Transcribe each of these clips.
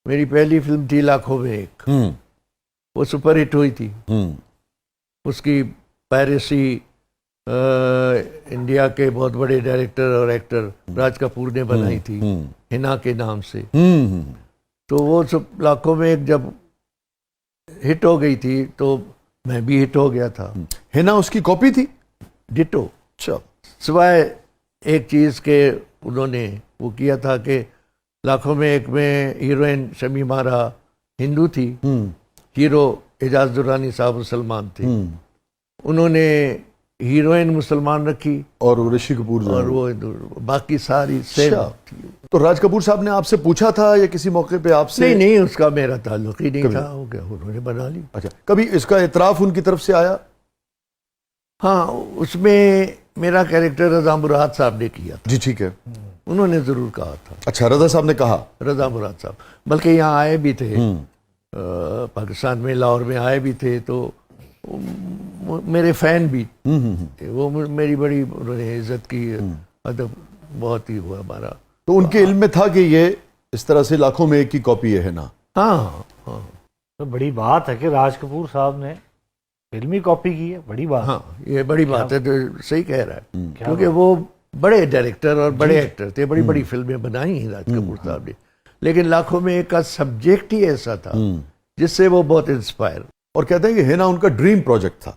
میری پہلی فلم تھی لاکھوں میں ایک، وہ سپر ہٹ ہوئی تھی. اس کی پیرسی انڈیا کے بہت بڑے ڈائریکٹر اور ایکٹر راج کپور نے بنائی تھی ہنا کے نام سے. تو وہ سب لاکھوں میں ایک جب ہٹ ہو گئی تھی تو میں بھی ہٹ ہو گیا تھا. ہنا اس کی کاپی تھی؟ ڈٹو. اچھا. سوائے ایک چیز کے انہوں نے وہ کیا تھا کہ لاکھوں میں ایک میں ہیروئن شمیم آرا ہندو تھی، ہیرو اعجاز درانی صاحب مسلمان تھے. انہوں نے ہیروئن مسلمان رکھی اور رشی کپور اور وہ باقی ساری سیم تھی. تو راج کپور صاحب نے آپ سے پوچھا تھا یا کسی موقع پہ آپ سے؟ نہیں، اس کا میرا تعلق ہی نہیں تھا، ہو گیا انہوں نے بنا لی. اچھا، کبھی اس کا اعتراف ان کی طرف سے آیا؟ ہاں، اس میں میرا کیریکٹر رضا مراد صاحب نے کیا تھا. جی ٹھیک ہے. انہوں نے ضرور کہا تھا. اچھا، رضا صاحب نے کہا؟ رضا مراد صاحب بلکہ یہاں آئے بھی تھے، پاکستان میں لاہور میں آئے بھی تھے، تو میرے فین بھی تھے. وہ میری بڑی انہوں نے عزت کی، ادب بہت ہی ہوا ہمارا. تو ان کے علم میں تھا کہ یہ اس طرح سے لاکھوں میں ایک کی کاپی ہے نا؟ ہاں. تو بڑی بات ہے کہ راج کپور صاحب نے فلمی کاپی کی ہے، بڑی بات. ہاں، یہ بڑی بات ہے. تو صحیح کہہ رہا ہے، کیونکہ وہ بڑے ڈائریکٹر اور بڑے ایکٹر تھے، بڑی بڑی فلمیں بنائی ہیں راج کپور صاحب نے. لیکن لاکھوں میں ایک کا سبجیکٹ ہی ایسا تھا جس سے وہ بہت انسپائر. اور کہتے ہیں کہ ہنا ان کا ڈریم پروجیکٹ تھا.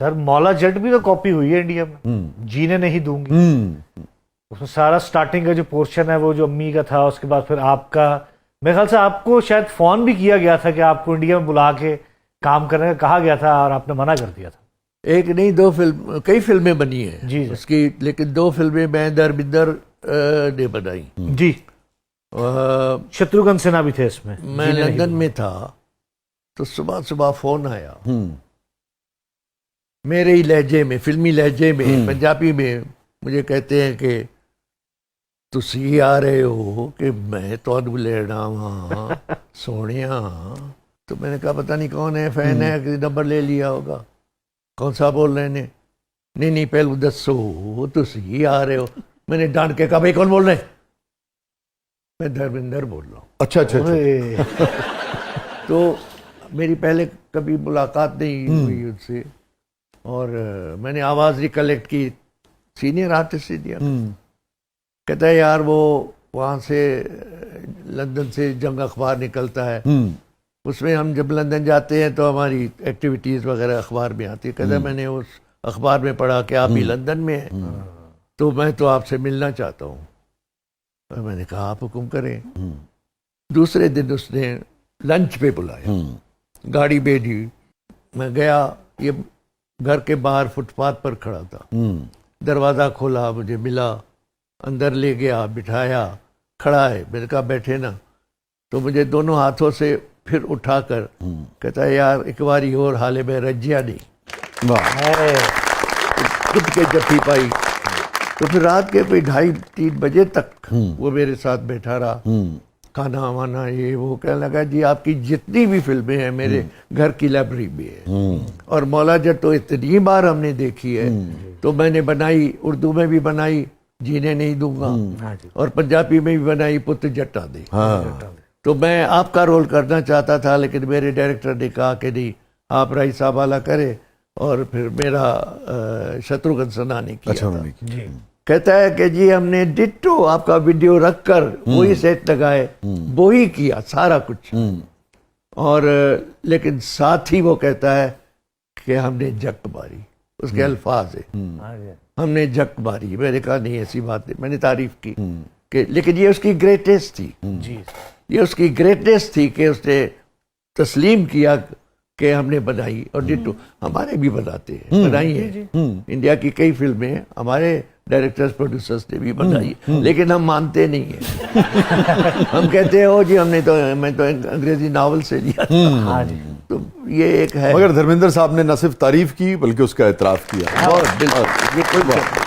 سر مولا جٹ بھی تو کاپی ہوئی ہے انڈیا میں، جینے نہیں دوں گی. اس میں سارا سٹارٹنگ کا جو پورشن ہے وہ جو امی کا تھا، اس کے بعد پھر آپ کا، میرے خیال سے آپ کو شاید فون بھی کیا گیا تھا کہ آپ کو انڈیا میں بلا کے کام کرنے کا کہا گیا تھا اور آپ نے منع کر دیا تھا. ایک نہیں، دو فلم، کئی فلمیں بنی ہیں جی اس کی، لیکن دو فلمیں میں دھرمندر نے بنائی. جی، شتروگھن سنہا بھی تھے اس میں. میں لندن میں تھا تو صبح صبح فون آیا میرے ہی لہجے میں، فلمی لہجے میں، پنجابی میں. مجھے کہتے ہیں کہ تسی آ رہے ہو کہ میں تو لینا وہاں سونیا. تو میں نے کہا پتہ نہیں کون ہے، فین ہے، کسی نمبر لے لیا ہوگا. کون سا بول رہے ہیں؟ نہیں پہلے دسو تسی آ رہے ہو. میں نے ڈانٹ کے کہا بھائی کون بول رہے ہیں؟ میں دھرمندر بول رہا ہوں. اچھا. تو میری پہلے کبھی ملاقات نہیں ہوئی ان سے، اور میں نے آواز ریکلیکٹ کی، سینئر آرٹسٹ سے دیا. کہتا ہے یار وہ وہاں سے لندن سے جنگ اخبار نکلتا ہے، اس میں ہم جب لندن جاتے ہیں تو ہماری ایکٹیویٹیز وغیرہ اخبار میں آتی ہے. کہتا ہے میں نے اس اخبار میں پڑھا کہ آپ ہی لندن میں ہیں، تو میں تو آپ سے ملنا چاہتا ہوں. میں نے کہا آپ حکم کریں. دوسرے دن اس نے لنچ پہ بلایا، گاڑی بھیجی. میں گیا، یہ گھر کے باہر فٹ پاتھ پر کھڑا تھا. دروازہ کھولا، مجھے ملا، اندر لے گیا، بٹھایا، کھڑا ہے. میں نے کہا بیٹھے نا. تو مجھے دونوں ہاتھوں سے پھر اٹھا کر کہتا ہے یار ایک باری اور حالے میں رجیا نہیں، خود کے جفی پائی. تو پھر رات کے کوئی 2:30-3 بجے تک وہ میرے ساتھ بیٹھا رہا، کھانا وانا یہ وہ. کہنے لگا جی آپ کی جتنی بھی فلمیں ہیں میرے گھر کی لائبریری میں ہے، اور مولا جٹ تو اتنی بار ہم نے دیکھی ہے. تو میں نے بنائی، اردو میں بھی بنائی جینے نہیں دوں گا، اور پنجابی میں بھی بنائی پت جٹا دے. تو میں آپ کا رول کرنا چاہتا تھا، لیکن میرے ڈائریکٹر نے کہا کہ نہیں آپ رائی صاحب والا کرے، اور پھر میرا شتروگھن سنہا نے کیا تھا. کہتا ہے کہ جی ہم نے ڈٹو آپ کا ویڈیو رکھ کر وہی سیٹ لگائے، وہی کیا سارا کچھ. اور لیکن ساتھ ہی وہ کہتا ہے کہ ہم نے جک ماری، اس کے الفاظ ہیں ہم نے جک ماری. میں نے کہا نہیں ایسی بات نہیں. میں نے تعریف کی کہ لیکن یہ اس کی گریٹنیس تھی، یہ اس کی گریٹنیس تھی کہ اس نے تسلیم کیا کہ ہم نے بنائی. اور ڈٹو ہمارے بھی بناتے ہیں، بنائی ہیں انڈیا کی کئی فلمیں ہمارے ڈائریکٹرز پروڈیوسرز نے بھی بنائی، لیکن ہم مانتے نہیں ہیں. ہم کہتے ہیں او جی ہم نے تو، میں تو انگریزی ناول سے لیا تھا. تو یہ ایک ہے. مگر دھرمیندر صاحب نے نہ صرف تعریف کی بلکہ اس کا اعتراف کیا. یہ کوئی بات.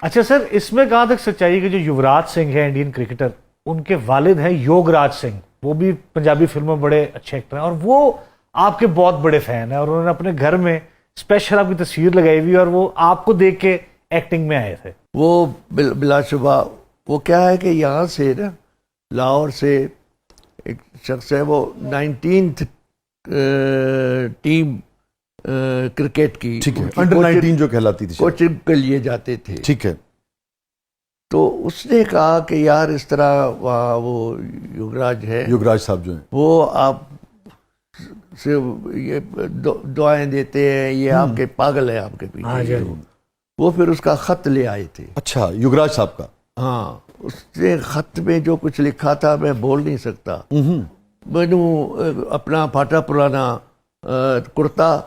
اچھا سر، اس میں کہاں تک سچائی کہ جو یوراج سنگھ ہے انڈین کرکٹر، ان کے والد ہیں یوگ راج سنگھ، وہ بھی پنجابی فلموں میں بڑے اچھے ایکٹر ہیں، اور وہ آپ کے بہت بڑے فین ہیں، اور انہوں نے اپنے گھر میں اسپیشل آپ کی تصویر لگائی ہوئی، اور وہ آپ کو دیکھ کے ایکٹنگ میں آئے تھے. وہ بلا شبہ وہ کیا ہے کہ یہاں سے نا لاہور سے ایک شخص ہے, وہ 19th ٹیم کرکٹ کی, ٹھیک ہے, انڈر 19 جو کہلاتی تھی کوچنگ کے لیے جاتے تھے. ٹھیک ہے. تو اس نے کہا کہ یار اس طرح وہاں وہ یوگراج ہے, یوگراج صاحب جو ہیں وہ آپ سے یہ دعائیں دیتے ہیں, یہ آپ کے پاگل ہے آپ کے پیچھے. وہ پھر اس کا خط لے آئے تھے. اچھا, یوگراج صاحب کا. ہاں, اس نے خط میں جو کچھ لکھا تھا میں بول نہیں سکتا. میں نے اپنا پھاٹا پرانا کرتا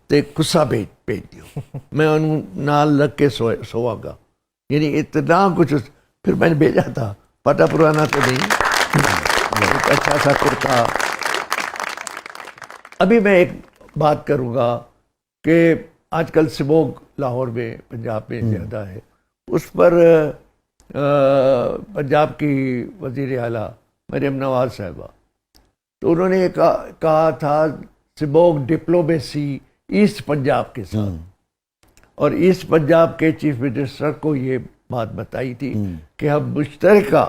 تے کسا بھیج دیو, میں انہوں نال رکھ کے سوا گا. یعنی اتنا کچھ. پھر میں نے بھیجا تھا, پھاٹا پرانا تو نہیں, ایک اچھا سا کرتا. ابھی میں ایک بات کروں گا کہ آج کل سموگ لاہور میں پنجاب میں زیادہ ہے. اس پر پنجاب کی وزیر اعلیٰ مریم نواز صاحبہ, تو انہوں نے کہا تھا سموگ ڈپلومیسی ایسٹ پنجاب کے ساتھ, اور ایسٹ پنجاب کے چیف منسٹر کو یہ بات بتائی تھی کہ ہم مشترکہ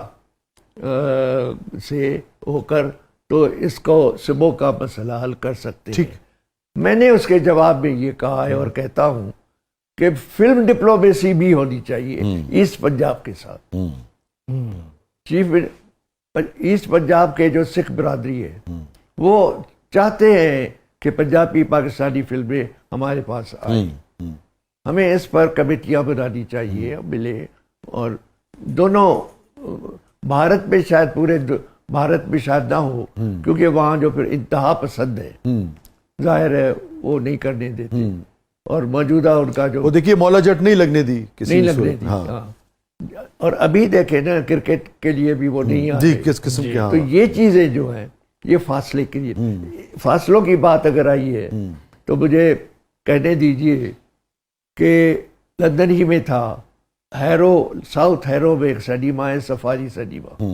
سے ہو کر تو اس کو سموگ کا مسئلہ حل کر سکتے ہیں. میں نے اس کے جواب میں یہ کہا ہے اور کہتا ہوں کہ فلم ڈپلومیسی بھی ہونی چاہیے ایسٹ پنجاب کے ساتھ. ایسٹ پنجاب کے جو سکھ برادری ہے وہ چاہتے ہیں کہ پنجابی پاکستانی فلمیں ہمارے پاس آئیں. ہمیں اس پر کمیٹیاں بنانی چاہیے ملے, اور دونوں بھارت میں شاید پورے بھارت میں شاید نہ ہو, کیونکہ وہاں جو پھر انتہا پسند ہے ظاہر ہے وہ نہیں کرنے دیتے, اور موجودہ ان کا جو وہ دیکھیے مولا جٹ نہیں لگنے دی, نہیں لگنے دی. اور ابھی دیکھیں نا کرکٹ کے لیے بھی وہ نہیں آتے کس قسم کے. تو یہ چیزیں جو ہیں یہ فاصلے کے لیے, فاصلوں کی بات اگر آئی ہے تو مجھے کہنے دیجئے کہ لندن ہی میں تھا ہیرو, ساؤتھ ہیرو میں ایک سنیما ہے سفاری سنیما,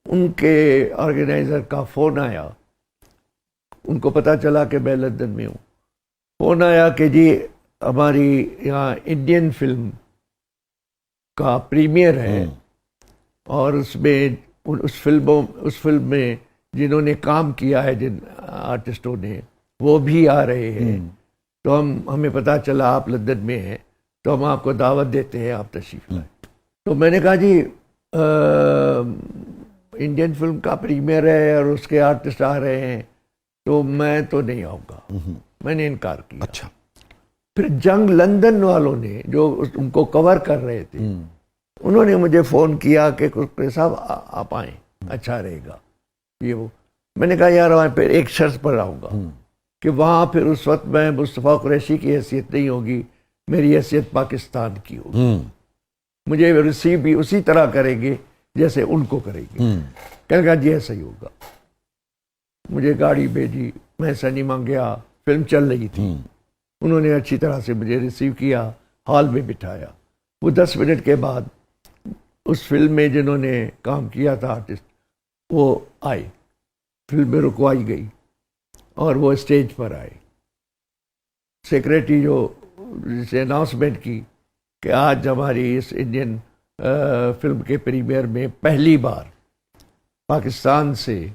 ان کے آرگنائزر کا فون آیا, ان کو پتا چلا کہ میں لندن میں ہوں. فون آیا کہ جی ہماری یہاں انڈین فلم کا پریمیئر ہے, اور اس میں اس فلم میں جنہوں نے کام کیا ہے, جن آرٹسٹوں نے, وہ بھی آ رہے ہیں. تو ہمیں پتا چلا آپ لندن میں ہیں, تو ہم آپ کو دعوت دیتے ہیں, آپ تشریف لائیں. تو میں نے کہا جی انڈین فلم کا پریمیئر ہے اور اس کے آرٹسٹ آ رہے ہیں, تو میں تو نہیں آؤں گا. میں نے انکار کیا. اچھا. پھر جنگ لندن والوں نے جو ان کو کور کر رہے تھے, انہوں نے مجھے فون کیا کہ صاحب آپ آئیں, اچھا رہے گا یہ وہ. میں نے کہا یار وہاں پہ ایک شرط پر آؤں گا کہ وہاں پھر اس وقت میں مصطفیٰ قریشی کی حیثیت نہیں ہوگی, میری حیثیت پاکستان کی ہوگی. مجھے ریسیو بھی اسی طرح کریں گے جیسے ان کو کریں گے. کہنے کہا جی ایسا ہی ہوگا. مجھے گاڑی بھیجی, میں سنیما گیا, فلم چل رہی تھی. انہوں نے اچھی طرح سے مجھے ریسیو کیا, ہال میں بٹھایا. وہ 10 منٹ کے بعد اس فلم میں جنہوں نے کام کیا تھا آرٹسٹ, وہ آئے, فلم میں رکوائی گئی اور وہ اسٹیج پر آئے. سیکریٹری جو جسے اناؤنسمنٹ کی کہ آج ہماری اس انڈین فلم کے پریمیئر میں پہلی بار پاکستان سے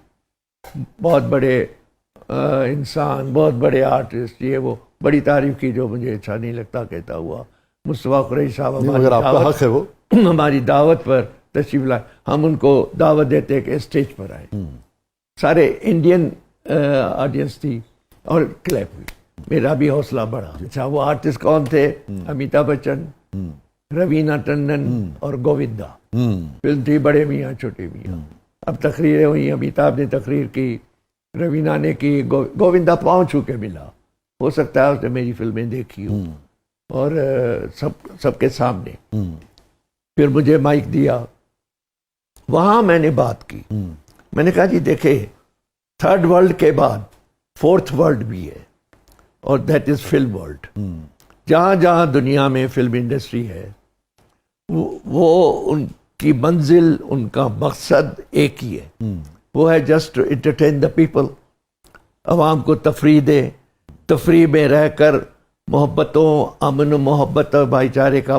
بہت بڑے انسان, بہت بڑے آرٹسٹ, یہ وہ بڑی تعریف کی جو مجھے اچھا نہیں لگتا کہتا ہوا. مصطفیٰ قریشی صاحب ہماری دعوت پر تشریف لائے, ہم ان کو دعوت دیتے کہ اسٹیج پر آئے. سارے انڈین آڈینس تھی اور کلیپ ہوئی. میرا بھی حوصلہ بڑھا. اچھا وہ آرٹسٹ کون تھے؟ امیتابھ بچن, روینہ ٹنڈن اور گووندا. فلم تھی بڑے میاں چھوٹے میاں. اب تقریریں ہوئی, امیتابھ نے تقریر کی, روینہ نے کی, گووندا پاؤں چھو کے ملا. ہو سکتا ہے اس نے میری فلمیں دیکھی ہوں, اور سب کے سامنے. پھر مجھے مائک دیا, وہاں میں نے بات کی. میں نے کہا جی دیکھیں, تھرڈ ورلڈ کے بعد فورتھ ورلڈ بھی ہے, اور دیٹ از فلم ورلڈ. جہاں جہاں دنیا میں فلم انڈسٹری ہے وہ ان کی منزل, ان کا مقصد ایک ہی ہے, وہ ہے just to entertain the people. عوام کو تفریح دے, تفریح میں رہ کر محبتوں, امن و محبت اور بھائی چارے کا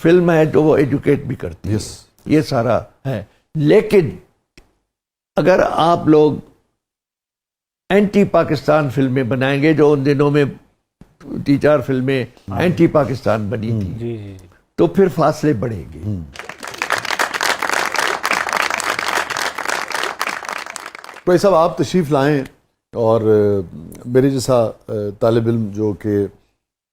فلم ہے تو وہ ایجوکیٹ بھی کرتی ہے. یس یہ سارا ہے. لیکن اگر آپ لوگ اینٹی پاکستان فلمیں بنائیں گے، جو ان دنوں میں 3-4 فلمیں اینٹی پاکستان بنی تھی، جی جی جی تو پھر فاصلے بڑھیں گے. بھائی صاحب آپ تشریف لائیں، اور میرے جیسا طالب علم جو کہ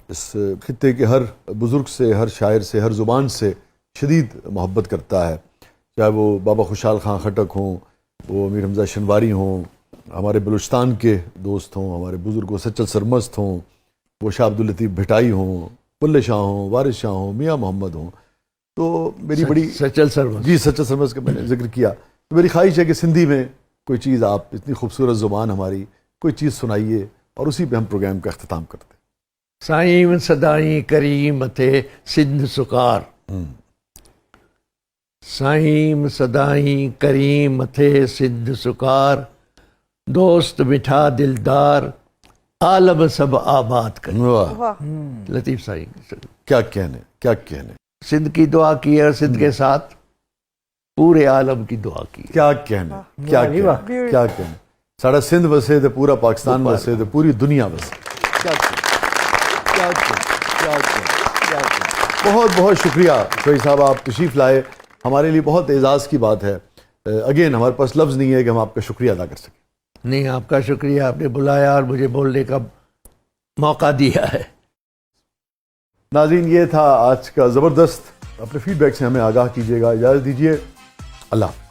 اس خطے کے ہر بزرگ سے، ہر شاعر سے، ہر زبان سے شدید محبت کرتا ہے، چاہے وہ بابا خوشحال خان خٹک ہوں، وہ امیر حمزہ شنواری ہوں، ہمارے بلوچستان کے دوست ہوں، ہمارے بزرگ و سچل سرمست ہوں، وہ شاہ عبداللطیف بھٹائی ہوں، بلے شاہ ہوں، وارث شاہ ہوں، میاں محمد ہوں. تو میری بڑی سچل سرمست. جی سچل سرمست کا میں نے ذکر کیا، تو میری خواہش ہے کہ سندھی میں کوئی چیز، آپ اتنی خوبصورت زبان ہماری، کوئی چیز سنائیے اور اسی پہ ہم پروگرام کا اختتام کرتے ہیں. سائیں صدائیں کریم تھے سندھ سکار، سائیں صدائیں کریم تھے سندھ سکار، دوست مٹھا دلدار عالم سب آباد کر. واہ، لطیف سائیں. کیا کہنے، کیا کہنے، سندھ کی دعا کی اور سندھ کے ساتھ پورے عالم کی دعا کی. کیا کہنے، کیا کہنے، کیا کہنے. ساڑا سندھ وسے تو پورا پاکستان وسے تو پوری دنیا وسے. کیا کہنے، کیا کہنے، کیا کہنے، کیا کہنے. بہت بہت شکریہ شوئی صاحب، آپ تشریف لائے، ہمارے لیے بہت اعزاز کی بات ہے. اگین ہمارے پاس لفظ نہیں ہے کہ ہم آپ کا شکریہ ادا کر سکیں. نہیں، آپ کا شکریہ، آپ نے بلایا اور مجھے بولنے کا موقع دیا ہے. ناظرین، یہ تھا آج کا زبردست. اپنے فیڈ بیک سے ہمیں آگاہ کیجیے گا. اجازت دیجیے، اللہ حافظ.